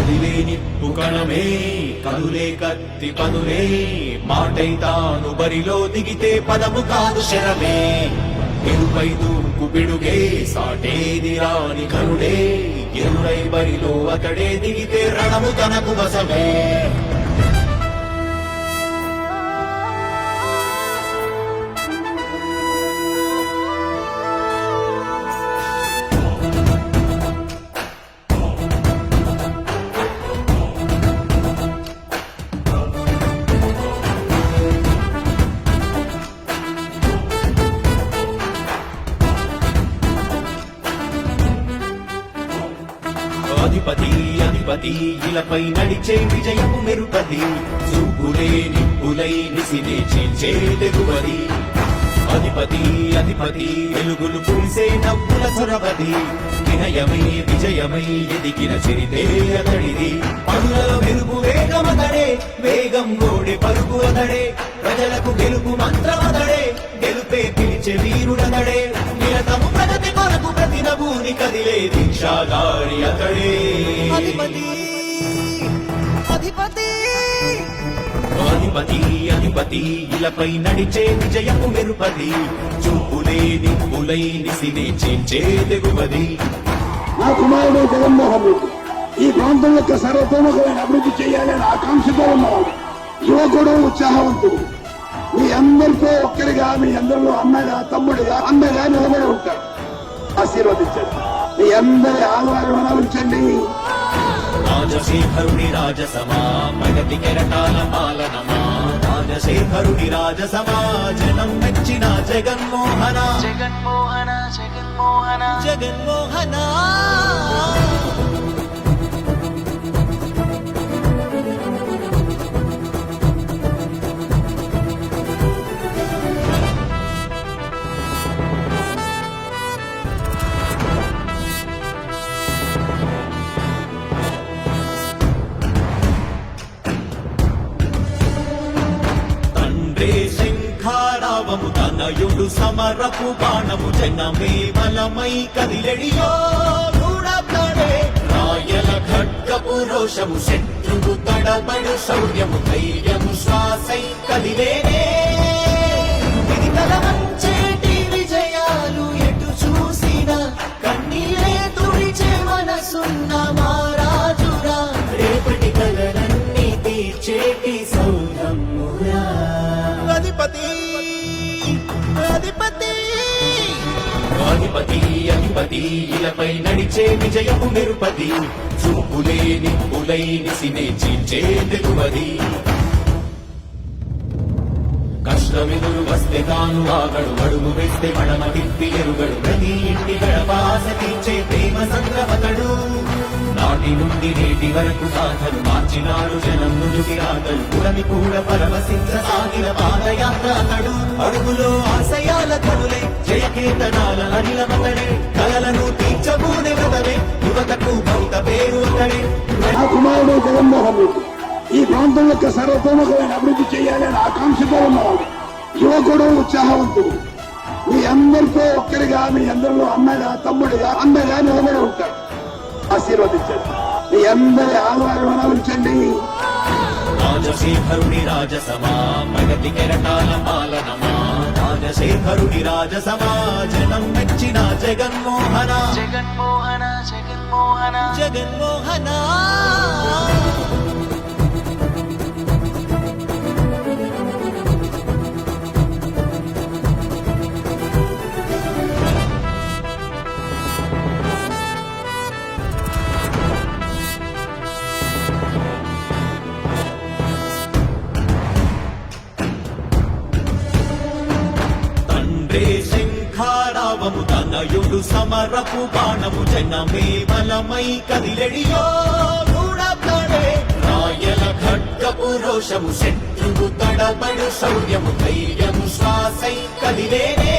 కదిలే నిప్పు కణమే కదులే కత్తి పదులే మాటై తాను బరిలో దిగితే పదము కాదు శరమే ఎరుపై దూకు పిడుగే సాటేది రాని కరుడే ఎరురై బరిలో అతడే దిగితే రణము తనకు వశమే అధిపతి అధిపతి ఇలపై నడిచే విజయము మెరుపది చూపులే నిప్పులై నిసినే చీల్చే తెగువది అధిపతి అధిపతి వెలుగులు కురిసే నవ్వుల సొరవది వినయమై విజయమై ఎదిగిన చరితే అతడిది పనులలో వెలుగు వేగమతడే వేగం గోడే పరుగు అతడే ప్రజలకు గెలుపు మంత్రమతడే గెలుపే పిలిచే వీరుడతడే నిరతము ప్రగతి కొరకు ప్రతి నభూని కదిలే దీక్షాగారి అతడే అధిపతి అధిపతి అధిపతి అధిపతి ఇలపై నడిచే విజయము మెరుపది చూపులే నిప్పులై నిసినే చీల్చే తెగువది నా కుమారుడు జగన్మోహన్ రెడ్డి ఈ ప్రాంతం యొక్క సర్వతోముఖమైన అభివృద్ధి చేయాలని ఆకాంక్షతో ఉన్నవాడు యువకుడు ఉత్సాహవంతుడు మీ అందరితో ఒక్కరిగా మీ అందరిలో అన్నగా తమ్ముడిగా అందగా నిలబడి ఉంటాడు ఆశీర్వదించండి మీ అందరి ఆహ్వానం ఉంచండి రాజశేఖరుని రాజసమా ప్రగతి కెరటాల పాలనమా రాజశేఖరుని రాజసమా జనం మెచ్చిన జగన్మోహన జగన్మోహన జగన్మోహన జగన్మోహన శంఖారావము తనయుడు సమరపు బాణము జనమే బలమై కదిలెడియో రూఢపడే రాయల ఖడ్గపు రోషము శత్రువు తడబడు శౌర్యము ధైర్యము శ్వాసై కదిలేనే ఇది తలవంచేటి విజయాలు ఎటు చూసినా కన్నీలే తుడిచే మనసున్న మారాజురా రేపటి కలలన్నీ తీర్చేటి సౌరమ్మురా అధిపతి అధిపతి అధిపతి అధిపతి ఇలపై నడిచే విజయము మెరుపది చూపులే నిప్పులై నిసినే చీల్చే తెగువది కష్టమెదురు వస్తే తాను ఆగడు అడుగు వేస్తే మడమ తిప్పి ఎరుగడు ప్రతి ఇంటి గడపాస తీర్చే ప్రేమ సంద్రమతడు నాటి నుండి నేటి వరకు సాధను మార్చినాడు జనం నుదుటి రాతలు పురమి కూడా పరవశించసాగిన పాదయాత్ర అతడు అడుగులో ఆశయాల కనులే జయకేతనాల అనిలమతడే కలలను తీర్చబూనే వ్రతమే యువతకు భౌత పేరు అతడే నా కుమారుడు జగన్మోహన్ రెడ్డి ఈ ప్రాంతం యొక్క సర్వతోముఖమైన అభివృద్ధి చేయాలని ఆకాంక్షతో ఉన్నవాడు యువకుడు ఉత్సాహవంతుడు మీ అందరితో ఒక్కరిగా మీ అందరిలో అన్నగా తమ్ముడిగా అందగా నిలబడి ఉంటాడు ఆశీర్వదించండి మీ అందరి ఆహ్వానం ఉంచండి రాజశేఖరుని రాజసమా ప్రగతి కెరటాల పాలనమా రాజశేఖరుని రాజసమా జనం మెచ్చిన జగన్మోహన జగన్మోహన జగన్మోహన జగన్మోహన శంఖారావము తనయుడు సమరపు బాణము జనమే బలమై కదిలెడియో రూఢపడే రాయల ఖడ్గపు రోషము శత్రువు తడబడు శౌర్యము ధైర్యము శ్వాసై కదిలేనే